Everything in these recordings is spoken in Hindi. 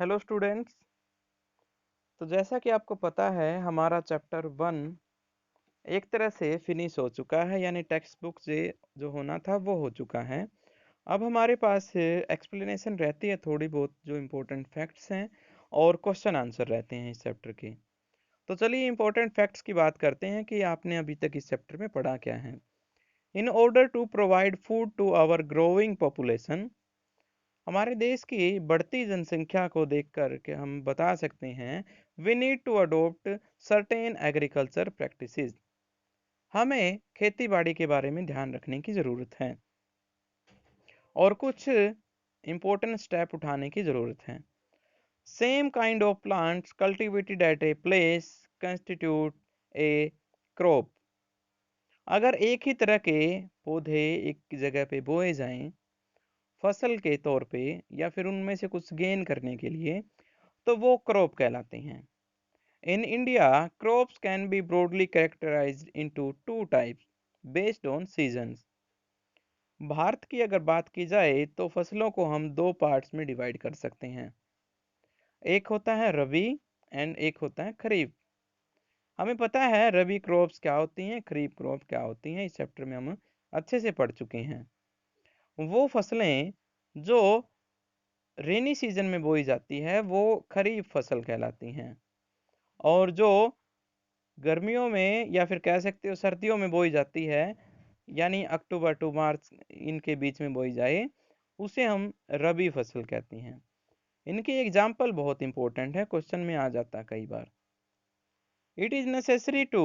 Hello students. तो जैसा कि आपको पता है हमारा चैप्टर 1 एक तरह से फिनिश हो चुका है, यानी टेक्स्ट बुक से जो होना था वो हो चुका है। अब हमारे पास एक्सप्लेनेशन रहती है थोड़ी बहुत, जो इम्पोर्टेंट फैक्ट्स हैं और क्वेश्चन आंसर रहते हैं इस चैप्टर के। तो चलिए इम्पोर्टेंट फैक्ट्स की बात करते हैं कि आपने अभी तक इस चैप्टर में पढ़ा क्या है। In order to provide food to our growing population, हमारे देश की बढ़ती जनसंख्या को देखकर के हम बता सकते हैं, we need to adopt certain agriculture practices, हमें खेती बाड़ी के बारे में ध्यान रखने की ज़रूरत है और कुछ इम्पोर्टेंट स्टेप उठाने की ज़रूरत है। Same kind of plants cultivated at a place constitute a crop, अगर एक ही तरह के पौधे एक जगह पे बोए जाएं फसल के तौर पे या फिर उनमें से कुछ गेन करने के लिए, तो वो क्रॉप कहलाते हैं। In India, crops can be broadly characterized into two types based on seasons. Bharat की अगर बात की जाए तो फसलों को हम दो पार्ट्स में डिवाइड कर सकते हैं। एक होता है रबी एंड एक होता है खरीफ। हमें पता है रबी क्रॉप्स क्या होती हैं, खरीफ क्रॉप क्या होती हैं, इस चैप्टर में हम अच्छे से पढ़ चुके हैं। वो फसलें जो रेनी सीजन में बोई जाती है वो खरीफ फसल कहलाती हैं, और जो गर्मियों में या फिर कह सकते हो सर्दियों में बोई जाती है, यानी अक्टूबर टू मार्च इनके बीच में बोई जाए, उसे हम रबी फसल कहते हैं। इनकी एग्जाम्पल बहुत इंपॉर्टेंट है, क्वेश्चन में आ जाता है कई बार। It is necessary to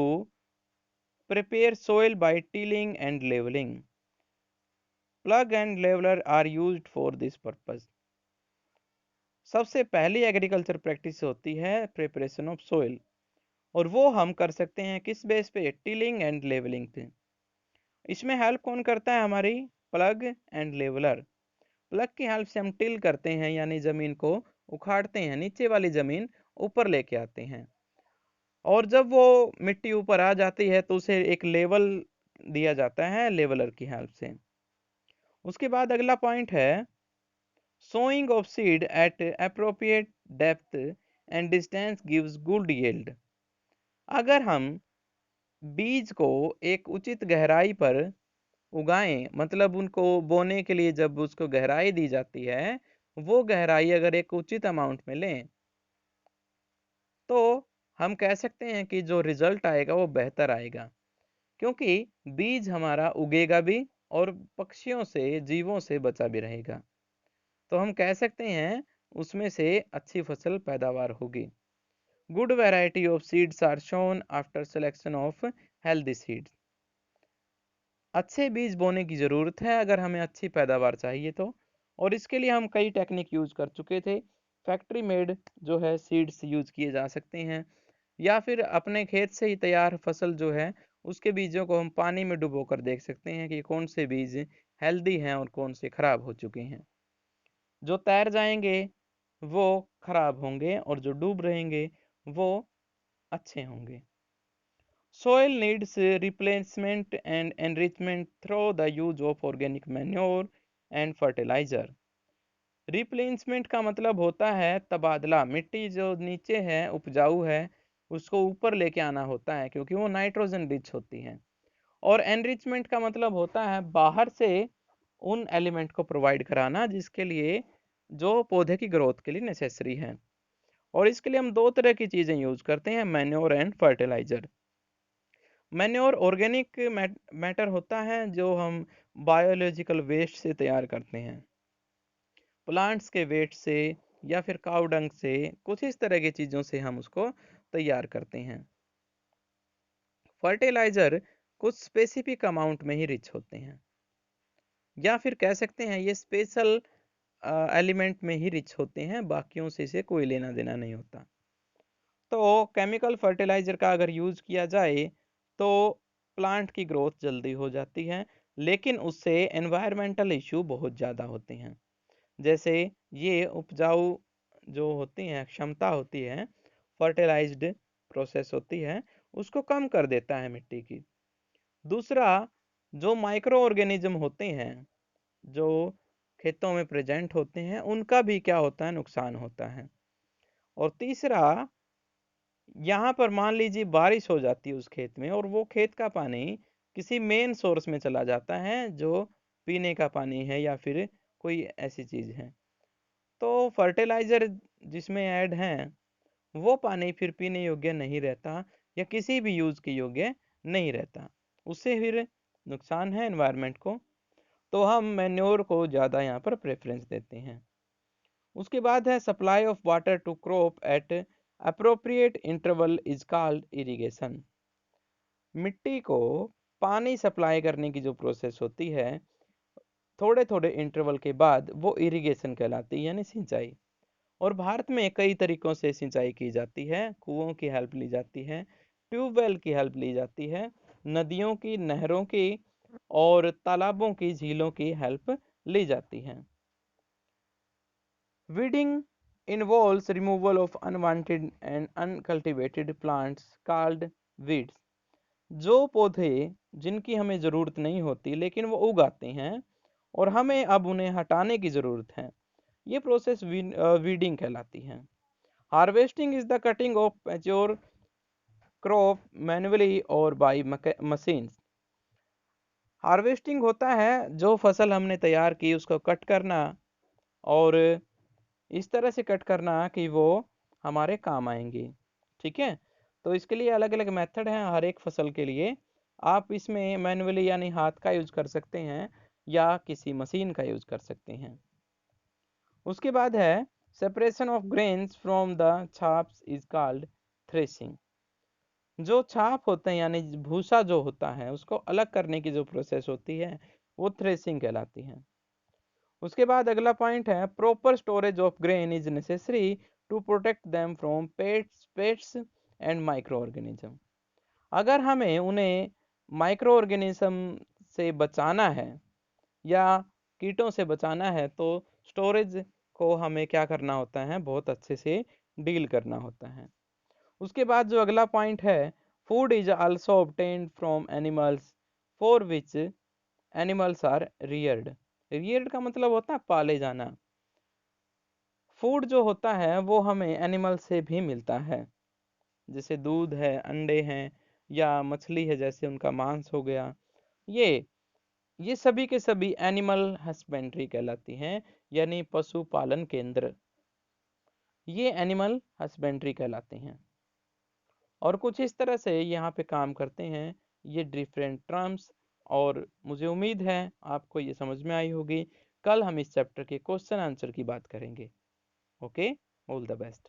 prepare soil by tilling and levelling, plough and leveller are used for this purpose. सबसे पहली एग्रीकल्चर प्रैक्टिस होती है प्रिपरेशन ऑफ सोइल, और वो हम कर सकते हैं किस बेस पे, टिलिंग एंड लेवलिंग पे। इसमें हेल्प कौन करता है हमारी, प्लग एंड लेवलर। प्लग की हेल्प से हम टिल करते हैं, यानी जमीन को उखाड़ते हैं, नीचे वाली जमीन ऊपर लेके आते हैं, और जब वो मिट्टी ऊपर आ जाती है तो उसे एक लेवल दिया जाता है लेवलर की हेल्प से। उसके बाद अगला पॉइंट है sowing of seed at appropriate depth and distance gives good yield. अगर हम बीज को एक उचित गहराई पर उगाएं, मतलब उनको बोने के लिए जब उसको गहराई दी जाती है, वो गहराई अगर एक उचित अमाउंट में लें, तो हम कह सकते हैं कि जो रिजल्ट आएगा वो बेहतर आएगा, क्योंकि बीज हमारा उगेगा भी और पक्षियों से जीवों से बचा भी रहेगा। तो हम कह सकते हैं उसमें से अच्छी फसल पैदावार होगी। Good variety of seeds are sown after selection of healthy seeds. अच्छे बीज बोने की ज़रूरत है अगर हमें अच्छी पैदावार चाहिए तो, और इसके लिए हम कई टेक्निक यूज़ कर चुके थे। फैक्ट्री मेड जो है सीड्स यूज़ किए जा सकते हैं, या फिर अपने खेत से ही तैयार फसल जो है उसके बीजों को हम पानी में डुबो कर देख सकते हैं कि कौन से बीज हेल्दी हैं और कौन से खराब हो चुके हैं। जो तैर जाएंगे वो खराब होंगे और जो डूब रहेंगे वो अच्छे होंगे। Soil needs replacement and enrichment through the use of organic manure and fertilizer. Replacement का मतलब होता है तबादला, मिट्टी जो नीचे है उपजाऊ है उसको ऊपर लेके आना होता है, क्योंकि वो नाइट्रोजन रिच होती है। और एनरिचमेंट का मतलब होता है बाहर से उन एलिमेंट को प्रोवाइड कराना जिसके लिए जो पौधे की ग्रोथ के लिए नेसेसरी है। और इसके लिए हम दो तरह की चीज़ें यूज करते हैं, manure and fertiliser. Manure organic matter होता है जो हम बायोलॉजिकल वेस्ट से तैयार करते हैं, प्लांट्स के वेस्ट से या फिर काउ डंग से, कुछ इस तरह की चीज़ों से हम उसको तैयार करते हैं। फर्टिलाइजर कुछ स्पेसिफिक अमाउंट में ही रिच होते हैं, या फिर कह सकते हैं ये स्पेशल एलिमेंट में ही रिच होते हैं, बाकियों से इसे कोई लेना देना नहीं होता। तो केमिकल फर्टिलाइज़र का अगर यूज़ किया जाए तो प्लांट की ग्रोथ जल्दी हो जाती है, लेकिन उससे एनवायरमेंटल इश्यू बहुत ज़्यादा होते हैं। जैसे ये उपजाऊ जो होती हैं क्षमता होती है, फर्टिलाइज्ड प्रोसेस होती है, उसको कम कर देता है मिट्टी की। दूसरा, जो माइक्रो ऑर्गेनिज्म होते हैं जो खेतों में प्रेजेंट होते हैं, उनका भी क्या होता है, नुकसान होता है। और तीसरा, यहाँ पर मान लीजिए बारिश हो जाती है उस खेत में और वो खेत का पानी किसी मेन सोर्स में चला जाता है जो पीने का पानी है या फिर कोई ऐसी चीज़ है। तो फर्टिलाइज़र जिसमें ऐड हैं वो पानी फिर पीने योग्य नहीं रहता या किसी भी यूज़ के योग्य नहीं रहता। उससे फिर नुकसान है एनवायरनमेंट को। तो हम मैन्योर को ज़्यादा यहाँ पर प्रेफ़रेंस देते हैं। उसके बाद है supply of water to crop at appropriate interval is called irrigation. मिट्टी को पानी सप्लाई करने की जो प्रोसेस होती है थोड़े थोड़े इंटरवल के बाद वो इरिगेशन कहलाती है यानी सिंचाई। और भारत में कई तरीकों से सिंचाई की जाती है। कुओं की हेल्प ली जाती है, ट्यूबवेल की हेल्प ली जाती है, नदियों की, नहरों की और तालाबों की, झीलों की हेल्प ली जाती है। Weeding involves removal of unwanted and uncultivated plants called weeds। जो पौधे जिनकी हमें ज़रूरत नहीं होती लेकिन वो उग आते हैं और हमें अब उन्हें हटाने की ज़रूरत है, ये प्रोसेस वीडिंग कहलाती है। Harvesting is the cutting of mature crop manually और बाय मशीन्स। हार्वेस्टिंग होता है जो फसल हमने तैयार की उसको कट करना और इस तरह से कट करना कि वो हमारे काम आएंगी। ठीक है, तो इसके लिए अलग अलग मेथड हैं हर एक फसल के लिए। आप इसमें मैन्युअली यानी हाथ का यूज कर सकते हैं या किसी मशीन का यूज कर सकते हैं। उसके बाद है separation of grains from the chaffs is called threshing. जो छाप होते हैं यानी भूसा जो होता है उसको अलग करने की जो प्रोसेस होती है वो थ्रेशिंग कहलाती है। उसके बाद अगला पॉइंट है proper storage of grain is necessary to protect them from pests and micro organism. अगर हमें उन्हें माइक्रो ऑर्गेनिज्म से बचाना है या कीटों से बचाना है तो स्टोरेज को हमें क्या करना होता है, बहुत अच्छे से डील करना होता है। उसके बाद जो अगला पॉइंट है food is also obtained from animals for which animals are reared. Reared का मतलब होता है पाले जाना। फूड जो होता है वो हमें एनिमल से भी मिलता है, जैसे दूध है, अंडे हैं या मछली है जैसे उनका मांस हो गया। ये ये सभी के सभी एनिमल हस्बेंड्री कहलाती हैं यानी पशुपालन केंद्र। ये एनिमल हस्बेंड्री कहलाते हैं और कुछ इस तरह से यहाँ पे काम करते हैं ये डिफरेंट टर्म्स। और मुझे उम्मीद है आपको ये समझ में आई होगी। कल हम इस चैप्टर के क्वेश्चन आंसर की बात करेंगे। Okay, all the best.